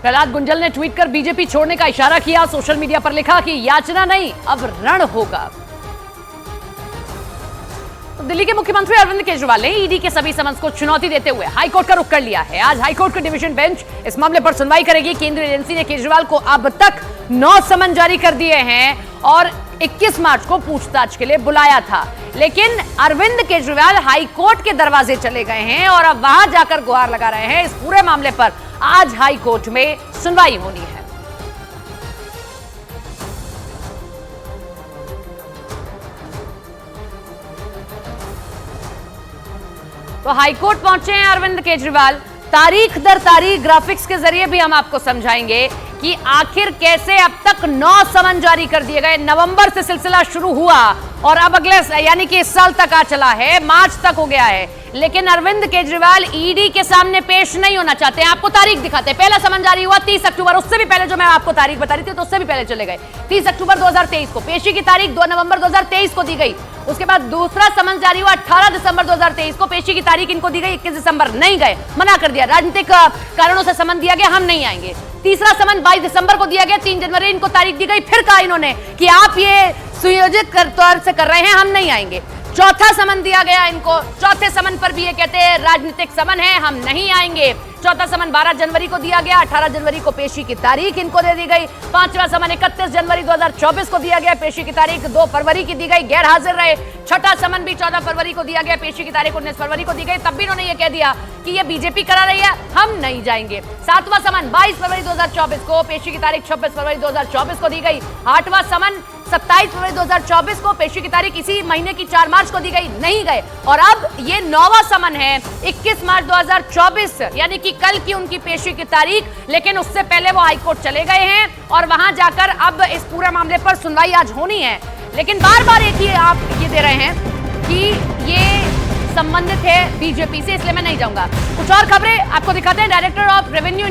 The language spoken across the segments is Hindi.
प्रहलाद गुंजल ने ट्वीट कर बीजेपी छोड़ने का इशारा किया। सोशल मीडिया पर लिखा कि याचना नहीं, अब रण होगा। तो दिल्ली के मुख्यमंत्री अरविंद केजरीवाल ने ईडी के सभी समन्स को चुनौती देते हुए हाईकोर्ट का रुख कर लिया है। आज हाईकोर्ट की डिवीजन बेंच इस मामले पर सुनवाई करेगी। केंद्रीय एजेंसी ने केजरीवाल को अब तक 9 समन जारी कर दिए हैं और 21 मार्च को पूछताछ के लिए बुलाया था, लेकिन अरविंद केजरीवाल हाईकोर्ट के दरवाजे चले गए हैं और अब वहां जाकर गुहार लगा रहे हैं। इस पूरे मामले पर आज हाईकोर्ट में सुनवाई होनी है। तो हाईकोर्ट पहुंचे हैं अरविंद केजरीवाल। तारीख दर तारीख ग्राफिक्स के जरिए भी हम आपको समझाएंगे कि आखिर कैसे अब तक 9 समन जारी कर दिए गए। नवंबर से सिलसिला शुरू हुआ और अब अगले यानी कि इस साल तक आ चला है, मार्च तक हो गया है, लेकिन अरविंद केजरीवाल ईडी के सामने पेश नहीं होना चाहते हैं। आपको तारीख दिखाते हैं। पहला समन जारी हुआ 30 अक्टूबर, उससे भी पहले जो मैं आपको तारीख बता रही थी तो उससे भी पहले चले गए। 30 अक्टूबर 2023 को पेशी की तारीख 2 नवंबर 2023 को दी गई। उसके बाद दूसरा समन जारी हुआ 18 दिसंबर 2023 को, पेशी की तारीख इनको दी गई 21 दिसंबर, नहीं गए, मना कर दिया, राजनीतिक कारणों से समन दिया गया, हम नहीं आएंगे। तीसरा समन 22 दिसंबर को दिया गया, 3 जनवरी इनको तारीख दी गई, फिर कहा इन्होंने कि आप ये सुयोजित तौर से कर रहे हैं, हम नहीं आएंगे। चौथा समन दिया गया इनको, चौथे समन पर भी ये कहते हैं राजनीतिक समन है, हम नहीं आएंगे। चौथा समन 12 जनवरी को दिया गया, 18 जनवरी को पेशी की तारीख इनको दे दी गई। पांचवा समन 31 जनवरी 2024 को दिया गया, पेशी की तारीख 2 फरवरी की दी गई, गैर हाजिर रहे। छठा समन भी 14 फरवरी को दिया गया, पेशी की तारीख 19 फरवरी को दी गई, तब भी इन्होंने ये कह दिया कि ये बीजेपी करा रही है, हम नहीं जाएंगे। सातवां समन 22 फरवरी 2024 को, पेशी की तारीख 26 फरवरी 2024 को दी गई। आठवां समन 27 फरवरी 2024 को, पेशी की तारीख इसी महीने की 4 मार्च को दी गई, नहीं गए। और अब ये 9वां समन है 21 मार्च 2024, यानी कि कल की उनकी पेशी की तारीख, लेकिन उससे पहले वो हाईकोर्ट चले गए हैं और वहां जाकर अब इस पूरे मामले पर सुनवाई आज होनी है। लेकिन बार बार एक ही आप ये दे रहे हैं कि ये संबंधित है बीजेपी से, इसलिए मैं नहीं जाऊंगा। कुछ और खबरें आपको दिखाते हैं। डायरेक्टर ऑफ रेवेन्यू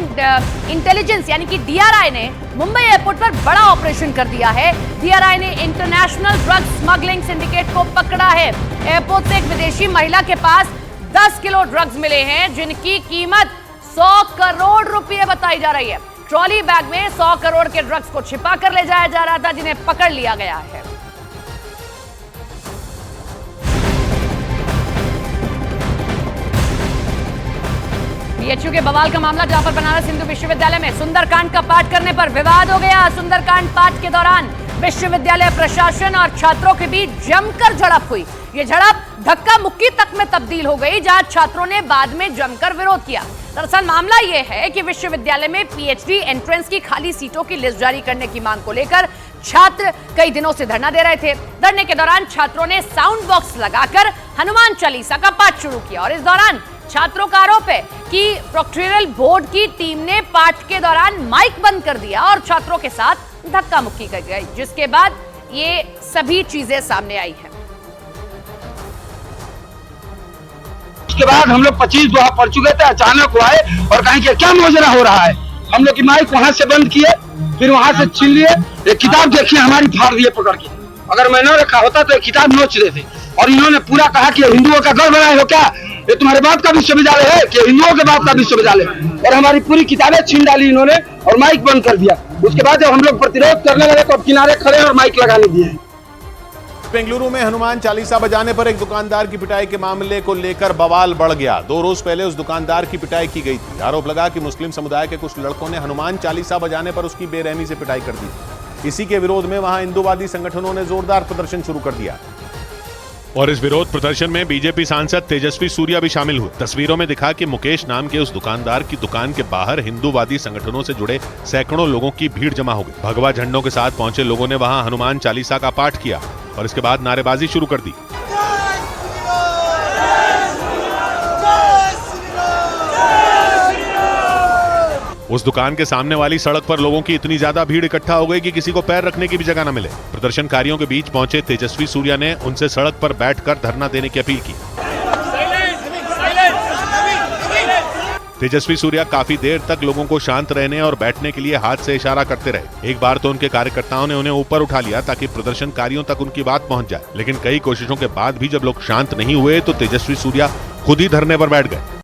इंटेलिजेंस यानी कि डीआरआई ने मुंबई एयरपोर्ट पर बड़ा ऑपरेशन कर दिया है। डीआरआई ने इंटरनेशनल ड्रग स्मगलिंग सिंडिकेट को पकड़ा है। एयरपोर्ट से एक विदेशी महिला के पास 10 किलो ड्रग्स मिले हैं, जिनकी कीमत 100 करोड़ रुपए बताई जा रही है। ट्रॉली बैग में 100 करोड़ के ड्रग्स को छिपा कर ले जाया जा रहा था, जिन्हें पकड़ लिया गया है। बीएचयू के बवाल का मामला, जहां पर बनारस हिंदू विश्वविद्यालय में सुंदरकांड का पाठ करने पर विवाद हो गया। सुंदरकांड पाठ के दौरान विश्वविद्यालय प्रशासन और छात्रों के बीच जमकर झड़प हुई। यह झड़प धक्का मुक्की तक में तब्दील हो गई, जहां छात्रों ने बाद में जमकर विरोध किया। दरअसल मामला यह है कि विश्वविद्यालय में पीएचडी एंट्रेंस की खाली सीटों की लिस्ट जारी करने की मांग को लेकर छात्र कई दिनों से धरना दे रहे थे। धरने के दौरान छात्रों ने साउंड बॉक्स लगाकर हनुमान चालीसा का पाठ शुरू किया और इस दौरान छात्रों का आरोप है कि प्रोक्टोरियल बोर्ड की टीम ने पाठ के दौरान माइक बंद कर दिया और छात्रों के साथ धक्का मुक्की कर गई, जिसके बाद ये सभी चीजें सामने आई हैं। उसके बाद हम लोग 25 दोहा पढ़ चुके थे, अचानक वो आए और कहें कि क्या मोजरा हो रहा है। हम लोग की माइक वहां से बंद किए, फिर वहां से छीन लिए। एक किताब देखिए हमारी फाड़ दिए पकड़ के, अगर मैं न रखा होता तो एक किताब नोच देते। और इन्होंने पूरा कहा कि हिंदुओं का घर बनाए हो क्या, ये तुम्हारे बाप का विश्वविद्यालय है कि हिंदुओं के बाप का विश्वविद्यालय, और हमारी पूरी किताबें छीन डाली इन्होंने और माइक बंद कर दिया। उसके बाद जब हम लोग प्रतिरोध करने लगे तो किनारे खड़े और माइक लगाने दिए। बेंगलुरु में हनुमान चालीसा बजाने पर एक दुकानदार की पिटाई के मामले को लेकर बवाल बढ़ गया। 2 रोज पहले उस दुकानदार की पिटाई की गई थी। आरोप लगा कि मुस्लिम समुदाय के कुछ लड़कों ने हनुमान चालीसा बजाने पर उसकी बेरहमी से पिटाई कर दी। इसी के विरोध में वहां हिंदूवादी संगठनों ने जोरदार प्रदर्शन शुरू कर दिया और इस विरोध प्रदर्शन में बीजेपी सांसद तेजस्वी सूर्या भी शामिल हुए। तस्वीरों में दिखा कि मुकेश नाम के उस दुकानदार की दुकान के बाहर हिंदूवादी संगठनों से जुड़े सैकड़ों लोगों की भीड़ जमा हो गई। भगवा झंडों के साथ पहुंचे लोगों ने वहां हनुमान चालीसा का पाठ किया और इसके बाद नारेबाजी शुरू कर दी। उस दुकान के सामने वाली सड़क पर लोगों की इतनी ज्यादा भीड़ इकट्ठा हो गई कि किसी को पैर रखने की भी जगह न मिले। प्रदर्शनकारियों के बीच पहुंचे तेजस्वी सूर्या ने उनसे सड़क पर बैठकर धरना देने की अपील की। तेजस्वी सूर्या काफी देर तक लोगों को शांत रहने और बैठने के लिए हाथ से इशारा करते रहे। एक बार तो उनके कार्यकर्ताओं ने उन्हें ऊपर उठा लिया ताकि प्रदर्शनकारियों तक उनकी बात पहुंच जाए, लेकिन कई कोशिशों के बाद भी जब लोग शांत नहीं हुए तो तेजस्वी सूर्या खुद ही धरने पर बैठ गए।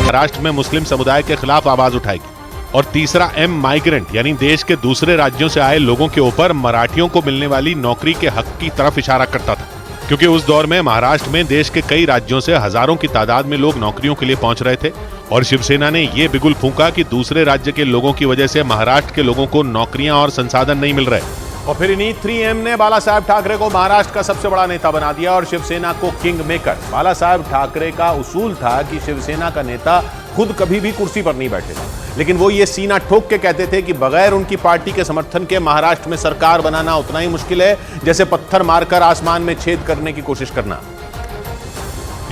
महाराष्ट्र में मुस्लिम समुदाय के खिलाफ आवाज उठाएगी। और तीसरा एम, माइग्रेंट, यानी देश के दूसरे राज्यों से आए लोगों के ऊपर मराठियों को मिलने वाली नौकरी के हक की तरफ इशारा करता था, क्योंकि उस दौर में महाराष्ट्र में देश के कई राज्यों से हजारों की तादाद में लोग नौकरियों के लिए पहुंच रहे थे और शिवसेना ने ये बिगुल फूंका कि दूसरे राज्य के लोगों की वजह से महाराष्ट्र के लोगों को नौकरियां और संसाधन नहीं मिल रहे। और फिर इन्हीं 3M ने बाला साहेब ठाकरे को महाराष्ट्र का सबसे बड़ा नेता बना दिया और शिवसेना को किंग मेकर। बाला साहेब ठाकरे का उसूल था कि शिवसेना का नेता खुद कभी भी कुर्सी पर नहीं बैठेगा, लेकिन वो ये सीना ठोक के कहते थे कि बगैर उनकी पार्टी के समर्थन के महाराष्ट्र में सरकार बनाना उतना ही मुश्किल है जैसे पत्थर मारकर आसमान में छेद करने की कोशिश करना।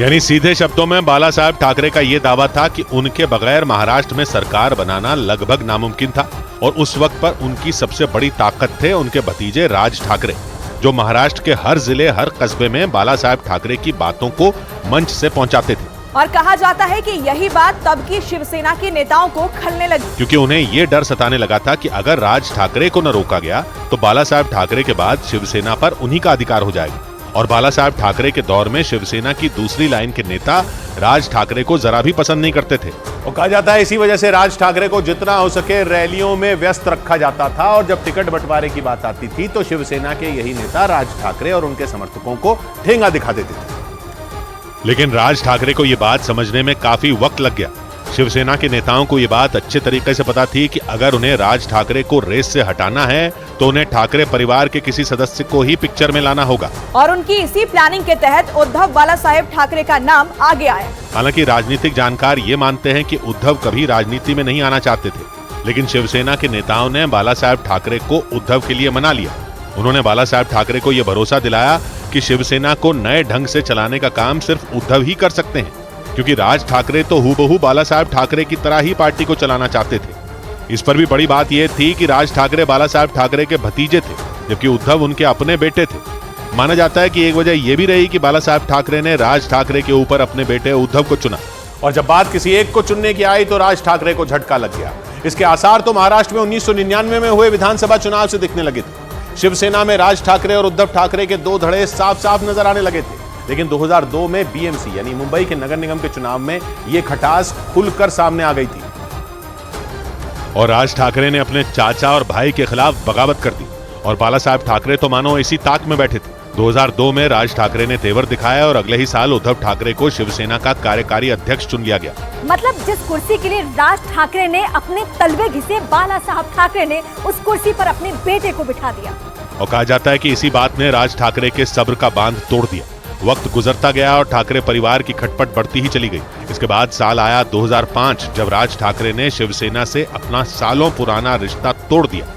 यानी सीधे शब्दों में बाला साहेब ठाकरे का यह दावा था कि उनके बगैर महाराष्ट्र में सरकार बनाना लगभग नामुमकिन था और उस वक्त पर उनकी सबसे बड़ी ताकत थे उनके भतीजे राज ठाकरे, जो महाराष्ट्र के हर जिले, हर कस्बे में बाला साहेब ठाकरे की बातों को मंच से पहुंचाते थे। और कहा जाता है कि यही बात तब की शिवसेना के नेताओं को खलने लगी, क्योंकि उन्हें ये डर सताने लगा था कि अगर राज ठाकरे को न रोका गया तो बाला साहेब ठाकरे के बाद शिवसेना पर उन्हीं का अधिकार हो जाएगा। और बाला साहेब ठाकरे के दौर में शिवसेना की दूसरी लाइन के नेता राज ठाकरे को जरा भी पसंद नहीं करते थे। और कहा जाता है इसी वजह से राज ठाकरे को जितना हो सके रैलियों में व्यस्त रखा जाता था और जब टिकट बंटवारे की बात आती थी तो शिवसेना के यही नेता राज ठाकरे और उनके समर्थकों को ठेंगा दिखा देते थे। लेकिन राज ठाकरे को यह बात समझने में काफी वक्त लग गया। शिवसेना के नेताओं को यह बात अच्छे तरीके से पता थी कि अगर उन्हें राज ठाकरे को रेस से हटाना है तो उन्हें ठाकरे परिवार के किसी सदस्य को ही पिक्चर में लाना होगा। और उनकी इसी प्लानिंग के तहत उद्धव बाला साहेब ठाकरे का नाम आगे आया। हालांकि राजनीतिक जानकार ये मानते हैं कि उद्धव कभी राजनीति में नहीं आना चाहते थे, लेकिन शिवसेना के नेताओं ने बाला साहेब ठाकरे को उद्धव के लिए मना लिया। उन्होंने बाला साहेब ठाकरे को यह भरोसा दिलाया कि शिवसेना को नए ढंग से चलाने का काम सिर्फ उद्धव ही कर सकते हैं, क्योंकि राज ठाकरे तो हूबहू बाला साहेब ठाकरे की तरह ही पार्टी को चलाना चाहते थे। इस पर भी बड़ी बात यह थी कि राज ठाकरे बाला साहेब ठाकरे के भतीजे थे, जबकि उद्धव उनके अपने बेटे थे। माना जाता है कि एक वजह यह भी रही कि बाला साहेब ठाकरे ने राज ठाकरे के ऊपर अपने बेटे उद्धव को चुना और जब बात किसी एक को चुनने की आई तो राज ठाकरे को झटका लग गया। इसके आसार तो महाराष्ट्र में 1999 में हुए विधानसभा चुनाव से दिखने लगे थे। शिवसेना में राज ठाकरे और उद्धव ठाकरे के दो धड़े साफ साफ नजर आने लगे थे, लेकिन 2002 में बीएमसी यानी मुंबई के नगर निगम के चुनाव में यह खटास खुलकर सामने आ गई थी और राज ठाकरे ने अपने चाचा और भाई के खिलाफ बगावत कर दी और बाला साहेब ठाकरे तो मानो इसी ताक में बैठे थे। 2002 में राज ठाकरे ने तेवर दिखाया और अगले ही साल उद्धव ठाकरे को शिवसेना का कार्यकारी अध्यक्ष चुन लिया गया। मतलब जिस कुर्सी के लिए राज ठाकरे ने अपने तलवे घिसे, बाला साहब ठाकरे ने उस कुर्सी पर अपने बेटे को बिठा दिया। और कहा जाता है कि इसी बात ने राज ठाकरे के सब्र का बांध तोड़ दिया। वक्त गुजरता गया और ठाकरे परिवार की खटपट बढ़ती ही चली गई। इसके बाद साल आया 2005, जब राज ठाकरे ने शिवसेना से अपना सालों पुराना रिश्ता तोड़ दिया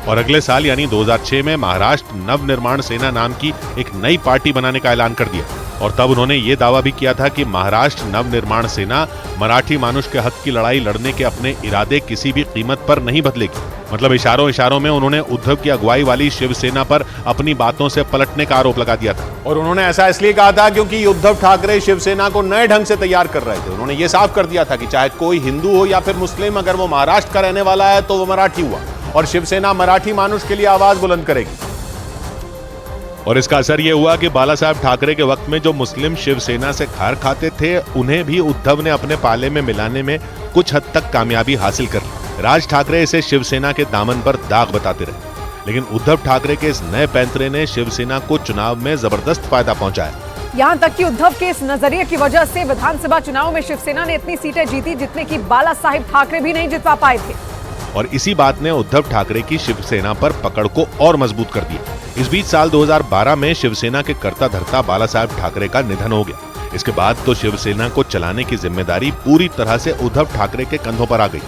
और अगले साल यानी 2006 में महाराष्ट्र नवनिर्माण सेना नाम की एक नई पार्टी बनाने का ऐलान कर दिया और तब उन्होंने ये दावा भी किया था कि महाराष्ट्र नवनिर्माण सेना मराठी मानुष के हक की लड़ाई लड़ने के अपने इरादे किसी भी कीमत पर नहीं बदलेगी। मतलब इशारों इशारों में उन्होंने उद्धव की अगुवाई वाली शिवसेना पर अपनी बातों से पलटने का आरोप लगा दिया था और उन्होंने ऐसा इसलिए कहा था क्योंकि उद्धव ठाकरे शिवसेना को नए ढंग से तैयार कर रहे थे। उन्होंने ये साफ कर दिया था कि चाहे कोई हिंदू हो या फिर मुस्लिम, अगर वो महाराष्ट्र का रहने वाला है तो वो मराठी हुआ और शिवसेना मराठी मानुष के लिए आवाज बुलंद करेगी। और इसका असर यह हुआ कि बाला साहेब ठाकरे के वक्त में जो मुस्लिम शिवसेना से खार खाते थे उन्हें भी उद्धव ने अपने पाले में मिलाने में कुछ हद तक कामयाबी हासिल कर ली। राज ठाकरे इसे शिवसेना के दामन पर दाग बताते रहे, लेकिन उद्धव ठाकरे के इस नए पैंतरे ने शिवसेना को चुनाव में जबरदस्त फायदा पहुंचाया। यहाँ तक कि उद्धव के इस नजरिए की वजह से विधानसभा चुनाव में शिवसेना ने इतनी सीटें जीती जितने की बाला साहेब ठाकरे भी नहीं जितवा पाए थे। और इसी बात ने उद्धव ठाकरे की शिवसेना पर पकड़ को और मजबूत कर दिया। इस बीच साल 2012 में शिवसेना के कर्ता धर्ता बाला साहेब ठाकरे का निधन हो गया। इसके बाद तो शिवसेना को चलाने की जिम्मेदारी पूरी तरह से उद्धव ठाकरे के कंधों पर आ गई।